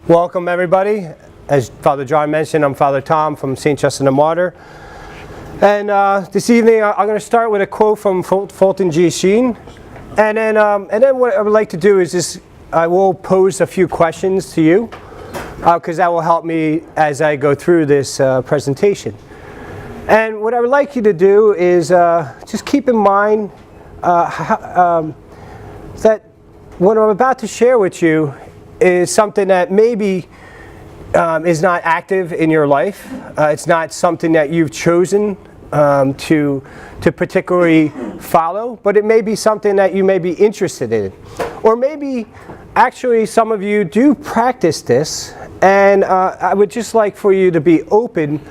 Welcome everybody. As Father John mentioned, I'm Father Tom from St. Justin the Martyr. And this evening I'm going to start with a quote from Fulton G. Sheen. And then what I would like to do is just, I will pose a few questions to you, because that will help me as I go through this presentation. And what I would like you to do is just keep in mind that what I'm about to share with you is something that maybe is not active in your life. It's not something that you've chosen to particularly follow, but it may be something that you may be interested in. Or maybe actually some of you do practice this, and I would just like for you to be open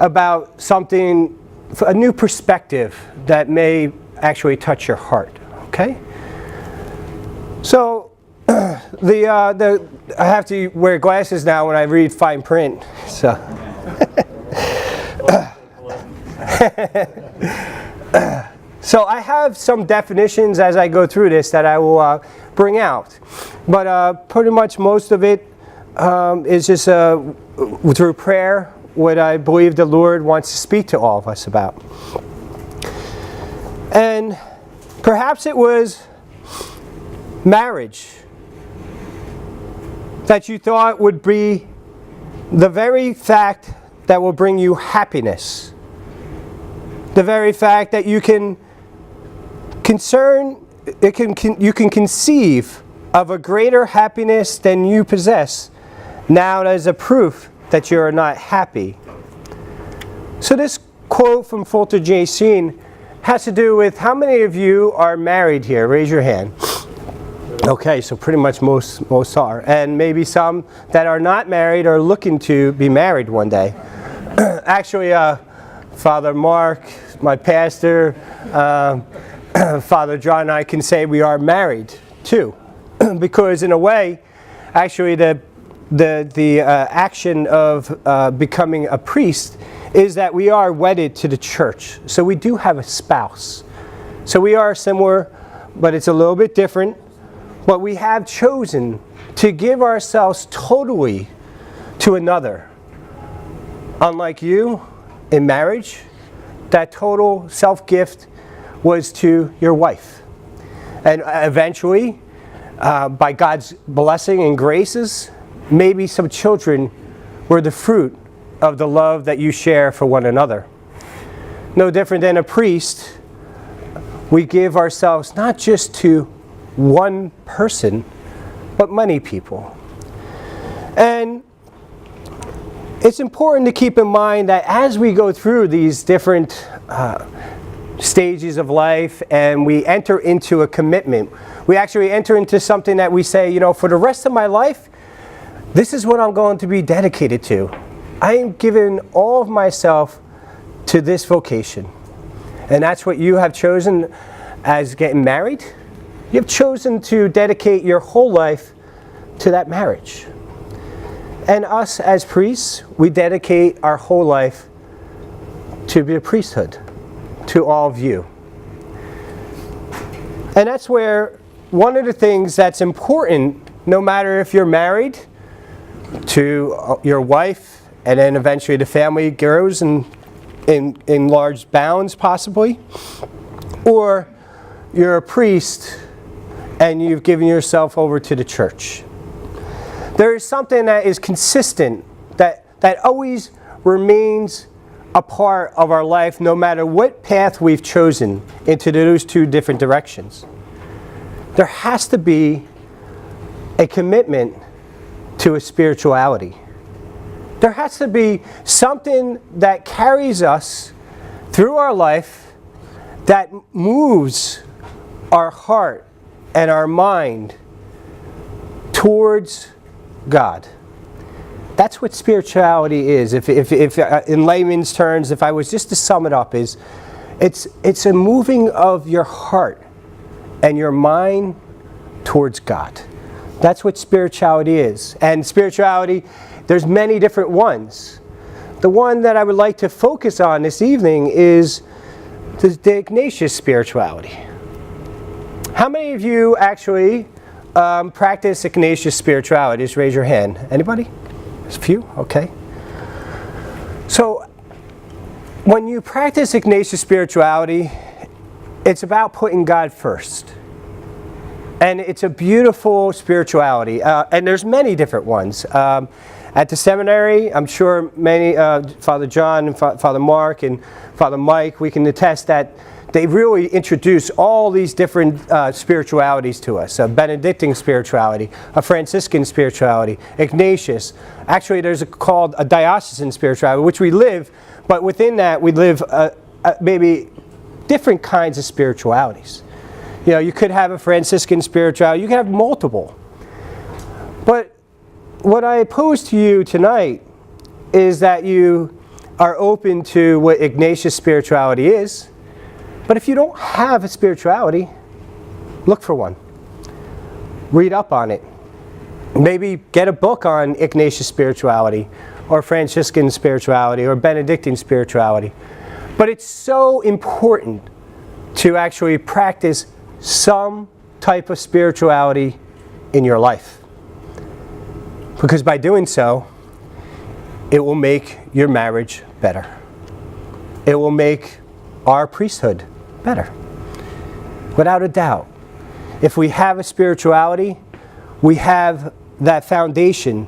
about something, a new perspective that may actually touch your heart, okay? So, I have to wear glasses now when I read fine print, so. So I have some definitions as I go through this that I will bring out, but pretty much most of it is just through prayer, what I believe the Lord wants to speak to all of us about. And perhaps it was marriage that you thought would be the very fact that will bring you happiness. The very fact that you can conceive of a greater happiness than you possess now as a proof that you are not happy. So this quote from Fulton J. Sheen has to do with how many of you are married here? Raise your hand. Okay, so pretty much most are. And maybe some that are not married are looking to be married one day. Actually, Father Mark, my pastor, Father John and I can say we are married too. Because in a way, actually the action of becoming a priest is that we are wedded to the church. So we do have a spouse. So we are similar, but it's a little bit different. But we have chosen to give ourselves totally to another. Unlike you, in marriage, that total self-gift was to your wife. And eventually, by God's blessing and graces, maybe some children were the fruit of the love that you share for one another. No different than a priest, we give ourselves not just to one person, but many people. And it's important to keep in mind that as we go through these different stages of life and we enter into a commitment, we actually enter into something that we say, you know, for the rest of my life, this is what I'm going to be dedicated to. I am giving all of myself to this vocation. And that's what you have chosen as getting married. You've chosen to dedicate your whole life to that marriage. And us as priests, we dedicate our whole life to the priesthood, to all of you. And that's where one of the things that's important, no matter if you're married to your wife, and then eventually the family grows in large bounds possibly, or you're a priest and you've given yourself over to the church. There is something that is consistent, that always remains a part of our life no matter what path we've chosen into those two different directions. There has to be a commitment to a spirituality. There has to be something that carries us through our life that moves our heart and our mind towards God. That's what spirituality is. If in layman's terms, if I was just to sum it up, it's a moving of your heart and your mind towards God. That's what spirituality is. And spirituality, there's many different ones. The one that I would like to focus on this evening is the Ignatian spirituality. How many of you actually practice Ignatius spirituality? Just raise your hand. Anybody? There's a few? Okay. So, when you practice Ignatius spirituality, it's about putting God first. And it's a beautiful spirituality. And there's many different ones. At the seminary, I'm sure many, Father John and Father Mark and Father Mike, we can attest that they really introduce all these different spiritualities to us. A Benedictine spirituality, a Franciscan spirituality, Ignatius. Actually, there's called a diocesan spirituality, which we live, but within that we live maybe different kinds of spiritualities. You know, you could have a Franciscan spirituality, you could have multiple. But what I pose to you tonight is that you are open to what Ignatius spirituality is. But if you don't have a spirituality, look for one. Read up on it. Maybe get a book on Ignatius spirituality, or Franciscan spirituality, or Benedictine spirituality. But it's so important to actually practice some type of spirituality in your life. Because by doing so, it will make your marriage better. It will make our priesthood better. Without a doubt. If we have a spirituality, we have that foundation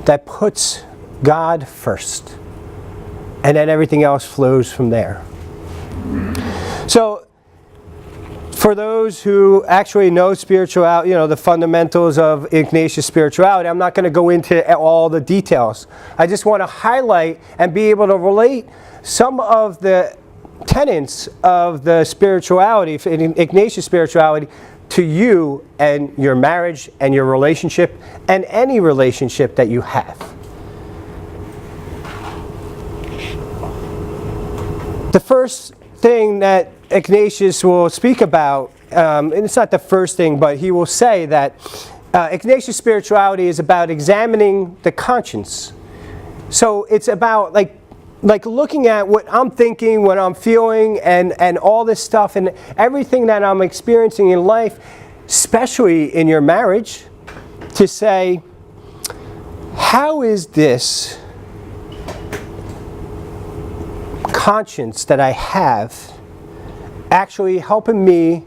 that puts God first. And then everything else flows from there. So, for those who actually know spirituality, you know, the fundamentals of Ignatius spirituality, I'm not going to go into all the details. I just want to highlight and be able to relate some of the tenets of the spirituality, Ignatius spirituality, to you and your marriage and your relationship and any relationship that you have. The first thing that Ignatius will speak about, and it's not the first thing, but he will say that Ignatius spirituality is about examining the conscience. So it's about like looking at what I'm thinking, what I'm feeling, and all this stuff, and everything that I'm experiencing in life, especially in your marriage, to say, how is this conscience that I have actually helping me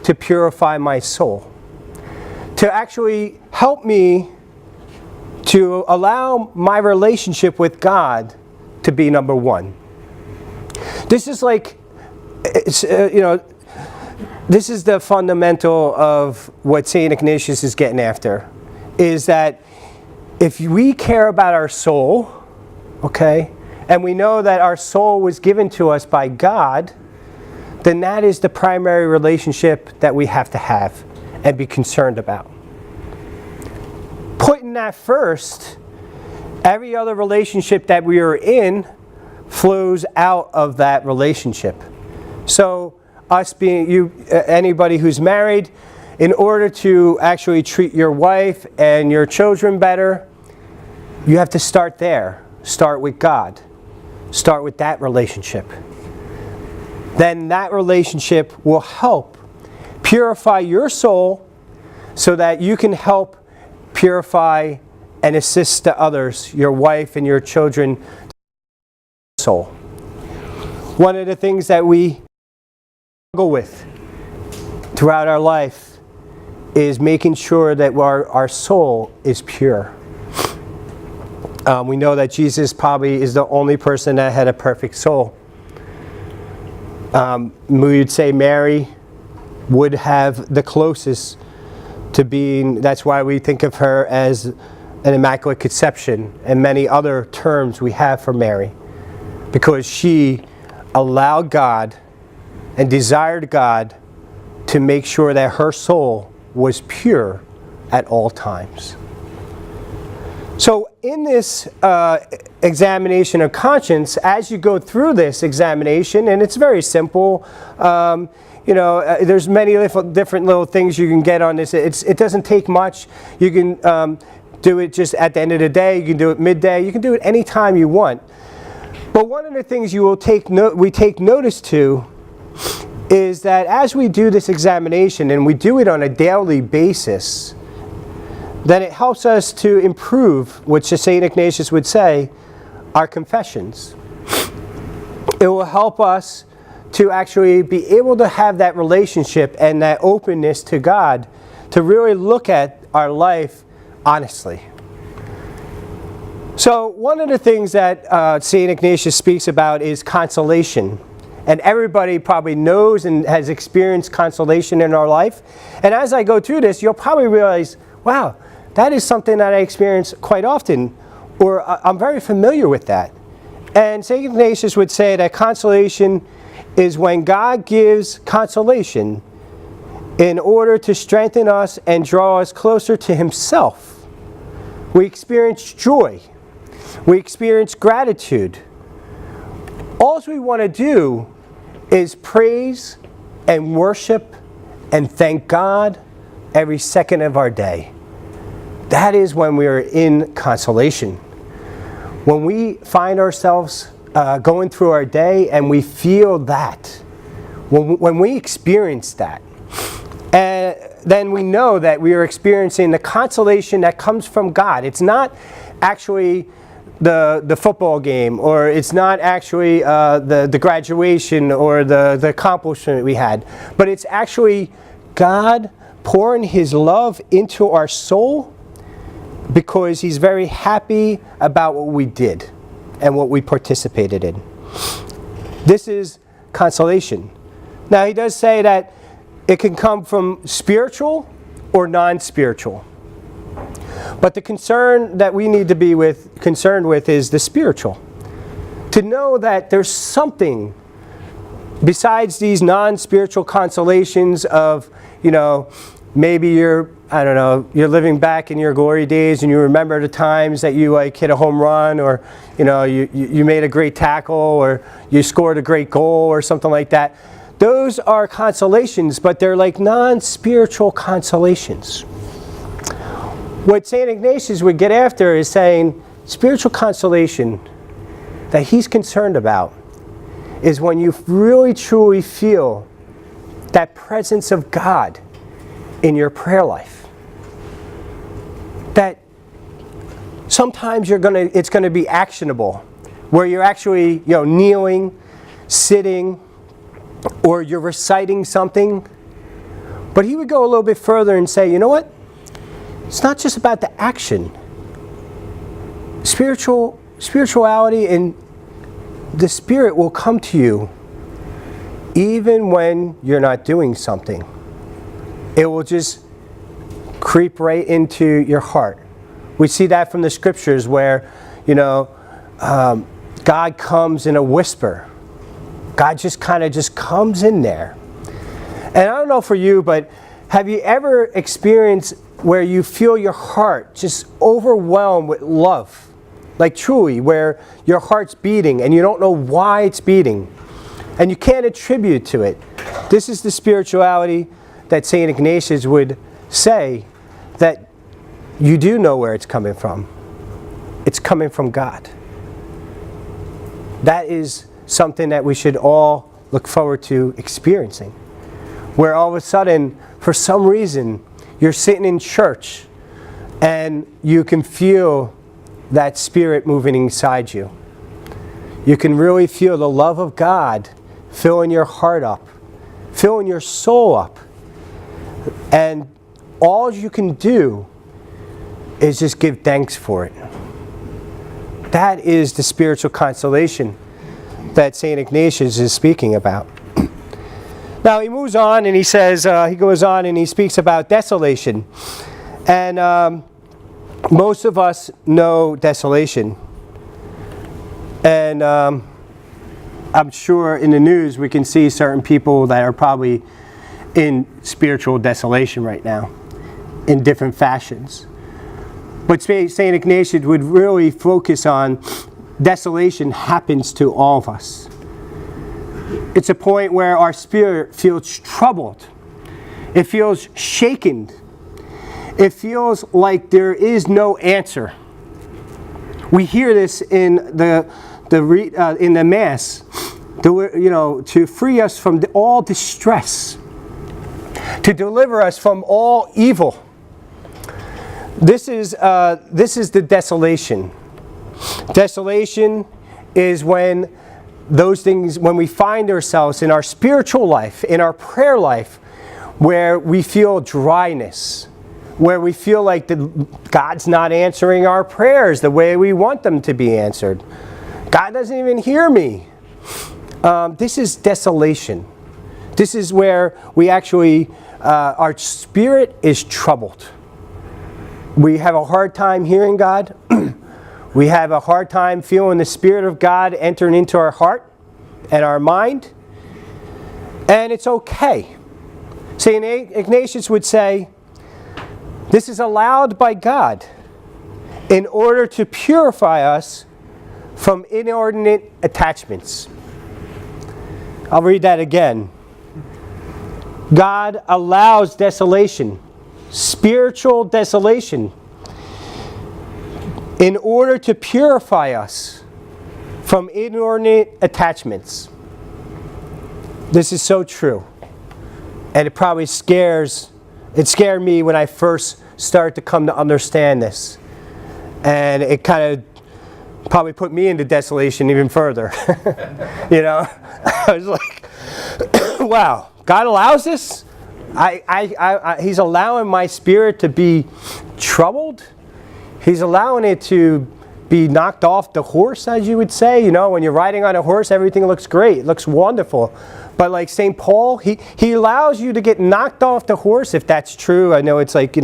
to purify my soul, to actually help me to allow my relationship with God to be number one. This is like, this is the fundamental of what St. Ignatius is getting after, is that if we care about our soul, okay, and we know that our soul was given to us by God, then that is the primary relationship that we have to have and be concerned about. Putting that first, every other relationship that we are in flows out of that relationship. So us being, anybody who's married, in order to actually treat your wife and your children better, you have to start there. Start with God. Start with that relationship. Then that relationship will help purify your soul so that you can help purify and assist the others, your wife and your children, soul. One of the things that we struggle with throughout our life is making sure that our soul is pure. We know that Jesus probably is the only person that had a perfect soul. We would say Mary would have the closest to being, that's why we think of her as an Immaculate Conception and many other terms we have for Mary, because she allowed God and desired God to make sure that her soul was pure at all times. So in this examination of conscience, as you go through this examination, and it's very simple, there's many different little things you can get on this. It doesn't take much. You can do it just at the end of the day. You can do it midday. You can do it anytime you want. But one of the things we take notice to is that as we do this examination, and we do it on a daily basis, then it helps us to improve, which St. Ignatius would say, our confessions. It will help us to actually be able to have that relationship and that openness to God, to really look at our life honestly. So one of the things that St. Ignatius speaks about is consolation. And everybody probably knows and has experienced consolation in our life. And as I go through this, you'll probably realize, wow, that is something that I experience quite often, or I'm very familiar with that. And St. Ignatius would say that consolation is when God gives consolation in order to strengthen us and draw us closer to Himself. We experience joy. We experience gratitude. All we want to do is praise and worship and thank God every second of our day. That is when we are in consolation. When we find ourselves going through our day and we feel that, when we experience that, and then we know that we are experiencing the consolation that comes from God. It's not actually the football game, or it's not actually the graduation or the accomplishment we had, but it's actually God pouring His love into our soul because He's very happy about what we did and what we participated in. This is consolation. Now, he does say that it can come from spiritual or non-spiritual. But the concern that we need to be concerned with is the spiritual. To know that there's something besides these non-spiritual consolations of, maybe you're living back in your glory days and you remember the times that you hit a home run, or you made a great tackle, or you scored a great goal or something like that. Those are consolations, but they're like non-spiritual consolations. What St. Ignatius would get after is saying spiritual consolation that he's concerned about is when you really truly feel that presence of God in your prayer life. That sometimes it's going to be actionable, where you're actually kneeling, sitting, or you're reciting something. But he would go a little bit further and say, you know what? It's not just about the action. Spirituality and the Spirit will come to you even when you're not doing something. It will just creep right into your heart. We see that from the Scriptures where, God comes in a whisper. God just kind of comes in there. And I don't know for you, but have you ever experienced where you feel your heart just overwhelmed with love? Like truly, where your heart's beating and you don't know why it's beating. And you can't attribute to it. This is the spirituality that St. Ignatius would say that you do know where it's coming from. It's coming from God. That is something that we should all look forward to experiencing. Where all of a sudden, for some reason, you're sitting in church and you can feel that Spirit moving inside you. You can really feel the love of God filling your heart up, filling your soul up. And all you can do is just give thanks for it. That is the spiritual consolation that St. Ignatius is speaking about. Now he moves on and he says, he goes on and he speaks about desolation. And most of us know desolation. And I'm sure in the news we can see certain people that are probably in spiritual desolation right now, in different fashions. But St. Ignatius would really focus on desolation happens to all of us. It's a point where our spirit feels troubled. It feels shaken. It feels like there is no answer. We hear this in the Mass, to free us from all distress, to deliver us from all evil. This is the desolation. Desolation is when when we find ourselves in our spiritual life, in our prayer life, where we feel dryness, where we feel like God's not answering our prayers the way we want them to be answered. God doesn't even hear me. This is desolation. This is where we actually, our spirit is troubled. We have a hard time hearing God. We have a hard time feeling the Spirit of God entering into our heart and our mind. And it's okay. St. Ignatian would say, this is allowed by God in order to purify us from inordinate attachments. I'll read that again. God allows desolation, spiritual desolation, in order to purify us from inordinate attachments. This is so true. And it probably scared me when I first started to come to understand this. And it kind of probably put me into desolation even further. I was like, wow, God allows this? He's allowing my spirit to be troubled? He's allowing it to be knocked off the horse, as you would say. When you're riding on a horse, everything looks great. It looks wonderful. But like St. Paul, he allows you to get knocked off the horse, if that's true. I know it's like,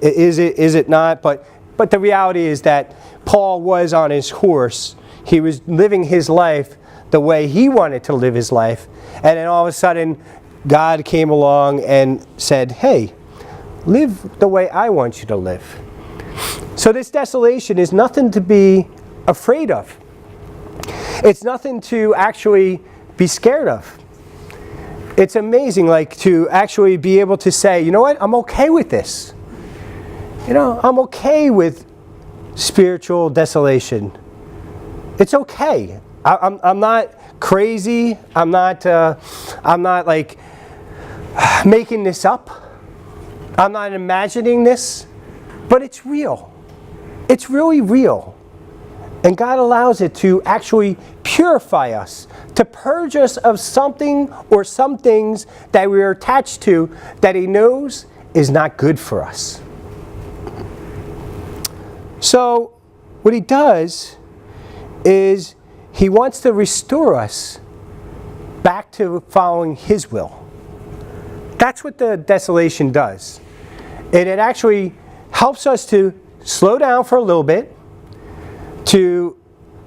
is it not? But the reality is that Paul was on his horse. He was living his life the way he wanted to live his life. And then all of a sudden, God came along and said, hey, live the way I want you to live. So this desolation is nothing to be afraid of. It's nothing to actually be scared of. It's amazing, to actually be able to say, you know what, I'm okay with this. I'm okay with spiritual desolation. It's okay. I'm not crazy. I'm not like making this up. I'm not imagining this. But it's real. It's really real. And God allows it to actually purify us, to purge us of something or some things that we are attached to that He knows is not good for us. So, what He does is He wants to restore us back to following His will. That's what the desolation does. And it actually helps us to slow down for a little bit, to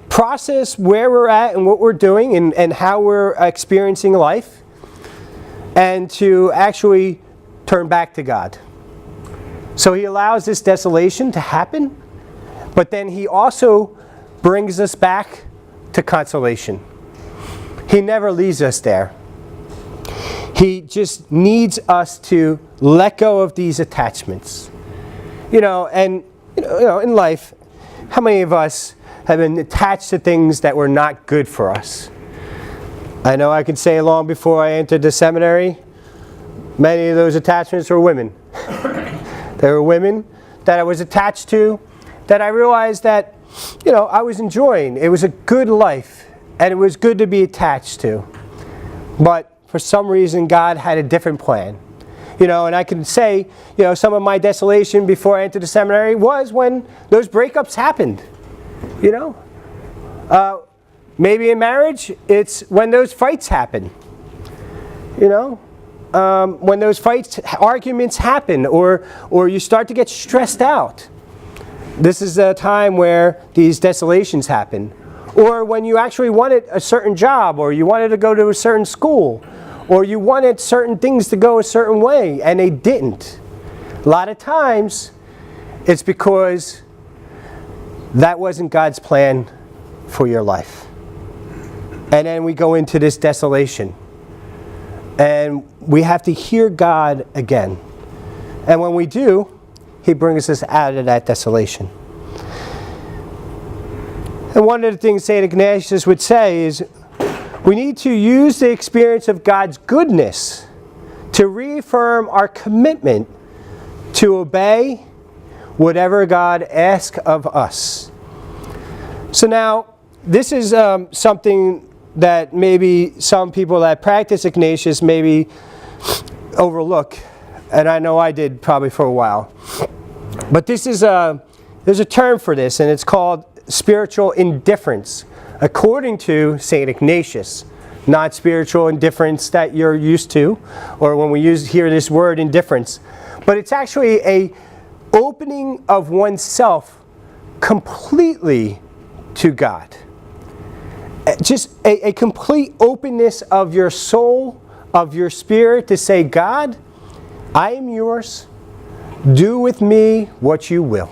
process where we're at and what we're doing and how we're experiencing life, and to actually turn back to God. So He allows this desolation to happen, but then He also brings us back to consolation. He never leaves us there. He just needs us to let go of these attachments. In life, how many of us have been attached to things that were not good for us? I know I could say long before I entered the seminary, many of those attachments were women. There were women that I was attached to that I realized that, I was enjoying. It was a good life, and it was good to be attached to. But for some reason, God had a different plan. And I can say, some of my desolation before I entered the seminary was when those breakups happened. Maybe in marriage, it's when those fights happen. When those arguments happen, or you start to get stressed out. This is a time where these desolations happen. Or when you actually wanted a certain job, or you wanted to go to a certain school, or you wanted certain things to go a certain way, and they didn't. A lot of times, it's because that wasn't God's plan for your life. And then we go into this desolation. And we have to hear God again. And when we do, He brings us out of that desolation. And one of the things St. Ignatius would say is, We need to use the experience of God's goodness to reaffirm our commitment to obey whatever God asks of us. So now, this is something that maybe some people that practice Ignatius maybe overlook, and I know I did probably for a while. But there's a term for this, and it's called spiritual indifference, according to St. Ignatius. Not spiritual indifference that you're used to, or when we hear this word indifference, but it's actually a opening of oneself completely to God. Just a complete openness of your soul, of your spirit, to say, God, I am yours. Do with me what you will.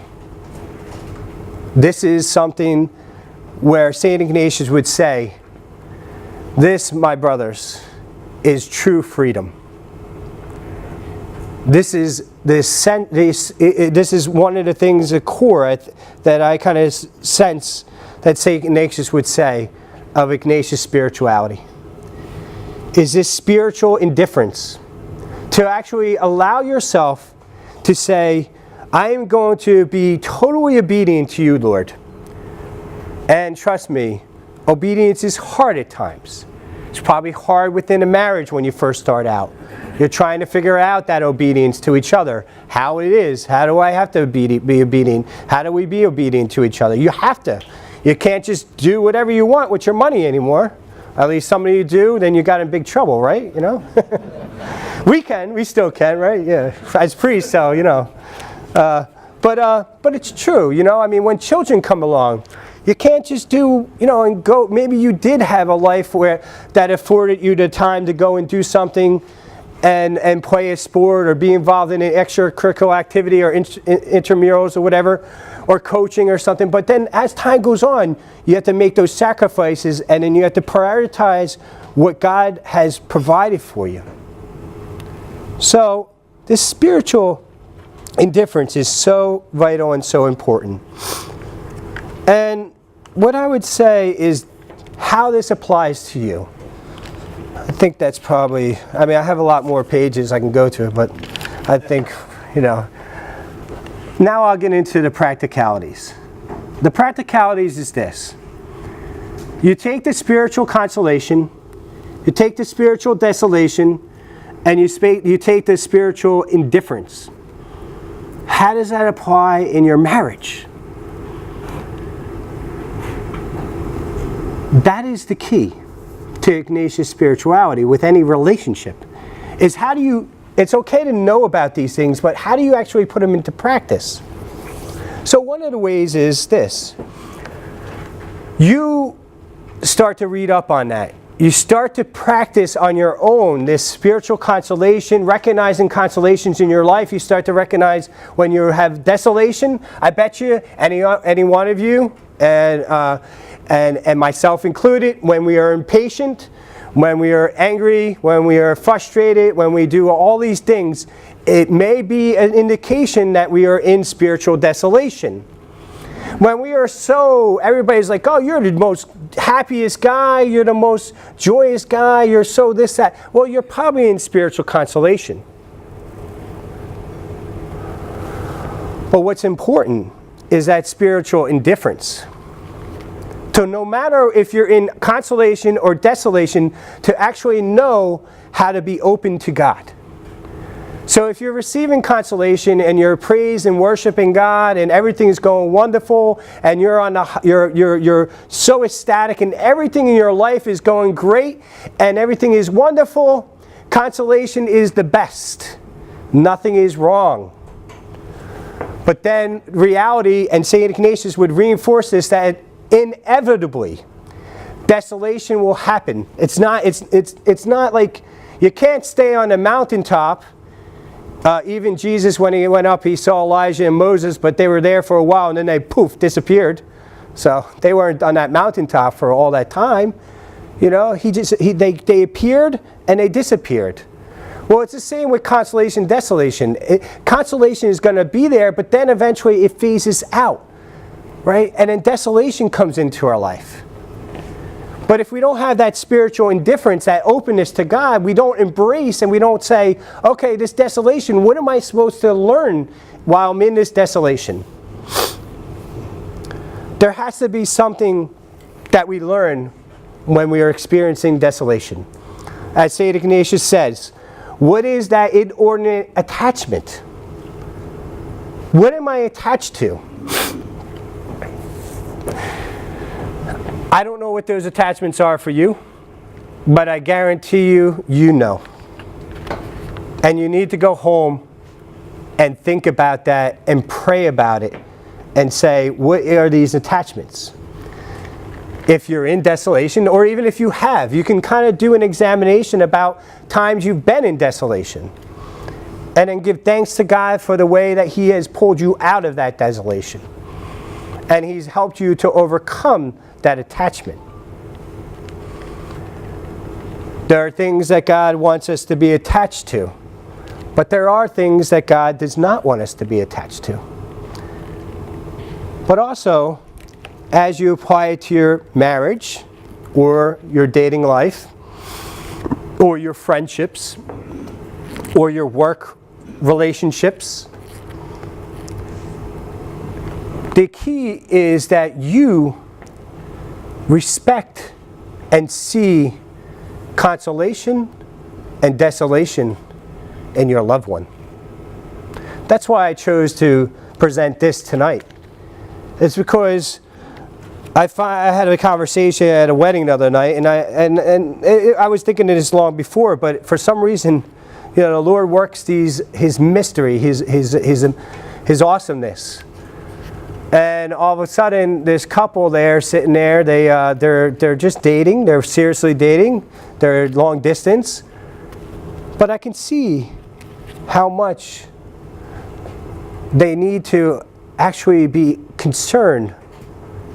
This is something where St. Ignatius would say, this, my brothers, is true freedom. This is one of the things, the core that I kind of sense that St. Ignatius would say of Ignatius spirituality. Is this spiritual indifference. To actually allow yourself to say, I am going to be totally obedient to you, Lord. And trust me, obedience is hard at times. It's probably hard within a marriage when you first start out. You're trying to figure out that obedience to each other. How it is. How do I have to be obedient? How do we be obedient to each other? You have to. You can't just do whatever you want with your money anymore. At least some of you do, then you got in big trouble, right? You know? We still can, right? Yeah. As priests, so, you know. But it's true, you know. I mean, when children come along, you can't just do, you know, and go. Maybe you did have a life that afforded you the time to go and do something and play a sport or be involved in an extracurricular activity or intramurals or whatever, or coaching or something. But then as time goes on, you have to make those sacrifices, and then you have to prioritize what God has provided for you. So this spiritual indifference is so vital and so important. And what I would say is how this applies to you. I think that's probably, I mean, I have a lot more pages I can go to, but I think, you know. Now I'll get into the practicalities. The practicalities is this. You take the spiritual consolation, you take the spiritual desolation, and you take the spiritual indifference. How does that apply in your marriage? That is the key to Ignatius spirituality with any relationship. Is how do you, it's okay to know about these things, but how do you actually put them into practice? So one of the ways is this. You start to read up on that. You start to practice on your own this spiritual consolation, recognizing consolations in your life. You start to recognize when you have desolation. I bet you, any one of you, and myself included, when we are impatient, when we are angry, when we are frustrated, when we do all these things, it may be an indication that we are in spiritual desolation. When we are so, everybody's like, oh, you're the most happiest guy, you're the most joyous guy, you're so this, that. Well, you're probably in spiritual consolation. But what's important is that spiritual indifference. So no matter if you're in consolation or desolation, to actually know how to be open to God. So if you're receiving consolation and you're praising and worshiping God and everything is going wonderful and you're so ecstatic and everything in your life is going great and everything is wonderful, consolation is the best. Nothing is wrong. But then reality, and St. Ignatius would reinforce this, that inevitably desolation will happen. It's not like you can't stay on the mountaintop. Even Jesus, when he went up, he saw Elijah and Moses, but they were there for a while and then they poof disappeared. So they weren't on that mountaintop for all that time. You know, they appeared and they disappeared. Well, it's the same with consolation, desolation. Consolation is going to be there, but then eventually it phases out. Right? And then desolation comes into our life. But if we don't have that spiritual indifference, that openness to God, we don't embrace and we don't say, okay, this desolation, what am I supposed to learn while I'm in this desolation? There has to be something that we learn when we are experiencing desolation. As St. Ignatian says, what is that inordinate attachment? What am I attached to? I don't know what those attachments are for you, but I guarantee you, you know. And you need to go home and think about that and pray about it and say, what are these attachments? If you're in desolation, or even if you have, you can kind of do an examination about times you've been in desolation. And then give thanks to God for the way that He has pulled you out of that desolation. And He's helped you to overcome that attachment. There are things that God wants us to be attached to, but there are things that God does not want us to be attached to. But also, as you apply it to your marriage, or your dating life, or your friendships, or your work relationships, the key is that you respect and see consolation and desolation in your loved one. That's why I chose to present this tonight. It's because I had a conversation at a wedding the other night, and I was thinking of this long before, but for some reason, the Lord works His mystery, His awesomeness. And all of a sudden, this couple there sitting there, they're just dating. They're seriously dating. They're long distance. But I can see how much they need to actually be concerned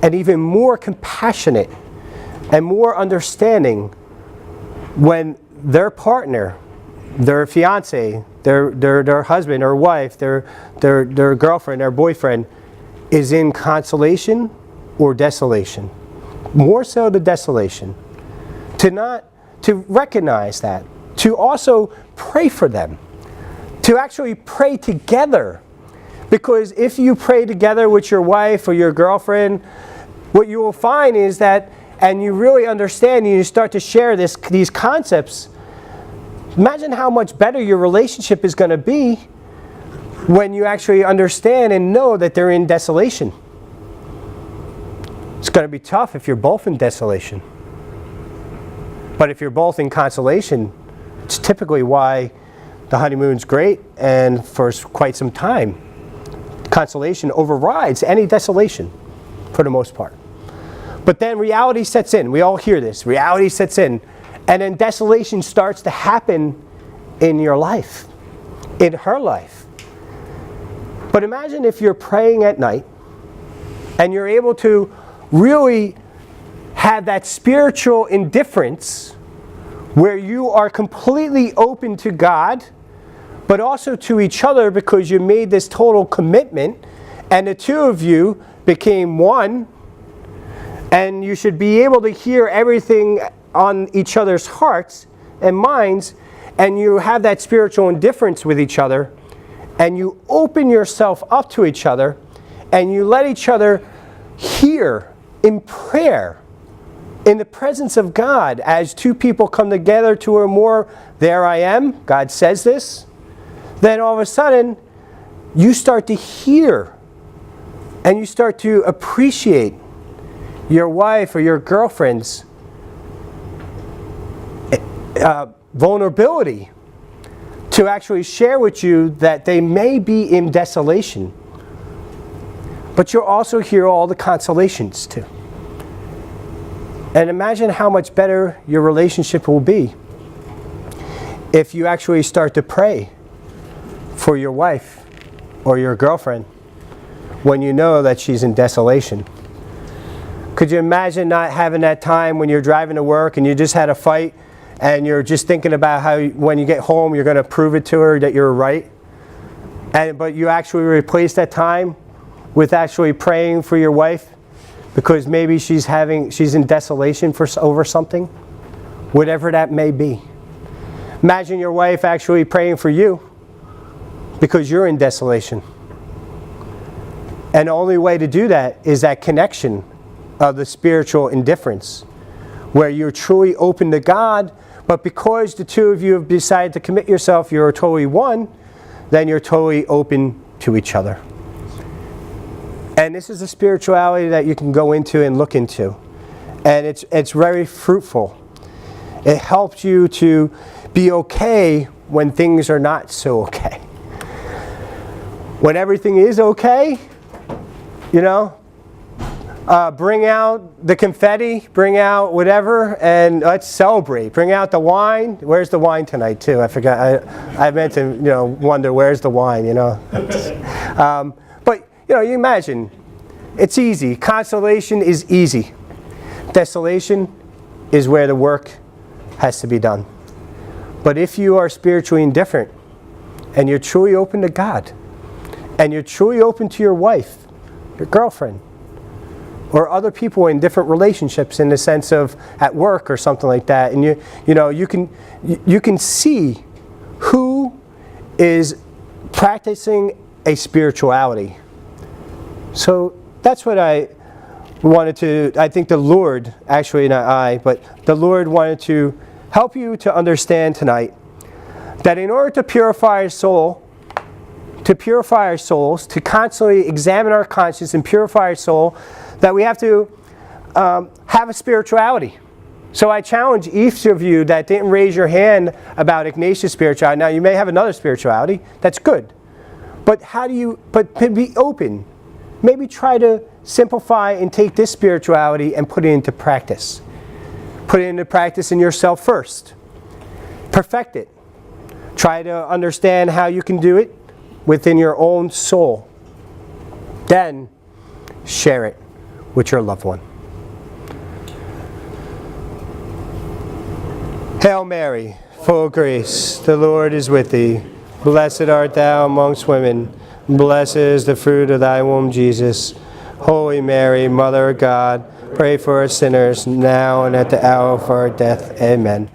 and even more compassionate and more understanding when their partner, their fiance, their husband or wife, their girlfriend or boyfriend is in consolation or desolation. More so the desolation. To recognize that. To also pray for them. To actually pray together. Because if you pray together with your wife or your girlfriend, what you will find is that, and you really understand and you start to share these concepts, imagine how much better your relationship is going to be when you actually understand and know that they're in desolation. It's going to be tough if you're both in desolation. But if you're both in consolation, it's typically why the honeymoon's great, and for quite some time, consolation overrides any desolation for the most part. But then reality sets in. We all hear this. Reality sets in. And then desolation starts to happen in your life, in her life. But imagine if you're praying at night and you're able to really have that spiritual indifference where you are completely open to God, but also to each other because you made this total commitment and the two of you became one, and you should be able to hear everything on each other's hearts and minds, and you have that spiritual indifference with each other, and you open yourself up to each other, and you let each other hear in prayer, in the presence of God, as two people come together to a more, there I am, God says this, then all of a sudden, you start to hear, and you start to appreciate your wife or your girlfriend's vulnerability to actually share with you that they may be in desolation. But you'll also hear all the consolations too. And imagine how much better your relationship will be if you actually start to pray for your wife or your girlfriend when you know that she's in desolation. Could you imagine not having that time when you're driving to work and you just had a fight and you're just thinking about how when you get home you're going to prove it to her that you're right, but you actually replace that time with actually praying for your wife because maybe she's in desolation over something, whatever that may be. Imagine your wife actually praying for you because you're in desolation. And the only way to do that is that connection of the spiritual indifference, where you're truly open to God, but because the two of you have decided to commit yourself, you're totally one, then you're totally open to each other. And this is a spirituality that you can go into and look into. And it's very fruitful. It helps you to be okay when things are not so okay. When everything is okay, you know, bring out the confetti, bring out whatever, and let's celebrate. Bring out the wine. Where's the wine tonight, too? I forgot. I meant to, wonder where's the wine, But, you imagine, it's easy. Consolation is easy. Desolation is where the work has to be done. But if you are spiritually indifferent, and you're truly open to God, and you're truly open to your wife, your girlfriend, or other people in different relationships in the sense of at work or something like that, and you can see who is practicing a spirituality. So that's what I think the Lord, actually not I, but the Lord wanted to help you to understand tonight that in order to purify our soul, to constantly examine our conscience and purify our soul, that we have to have a spirituality. So I challenge each of you that didn't raise your hand about Ignatian spirituality. Now you may have another spirituality, that's good. But be open. Maybe try to simplify and take this spirituality and put it into practice. Put it into practice in yourself first. Perfect it. Try to understand how you can do it within your own soul. Then share it with your loved one. Hail Mary, full of grace, the Lord is with thee. Blessed art thou amongst women. Blessed is the fruit of thy womb, Jesus. Holy Mary, Mother of God, pray for us sinners, now and at the hour of our death. Amen.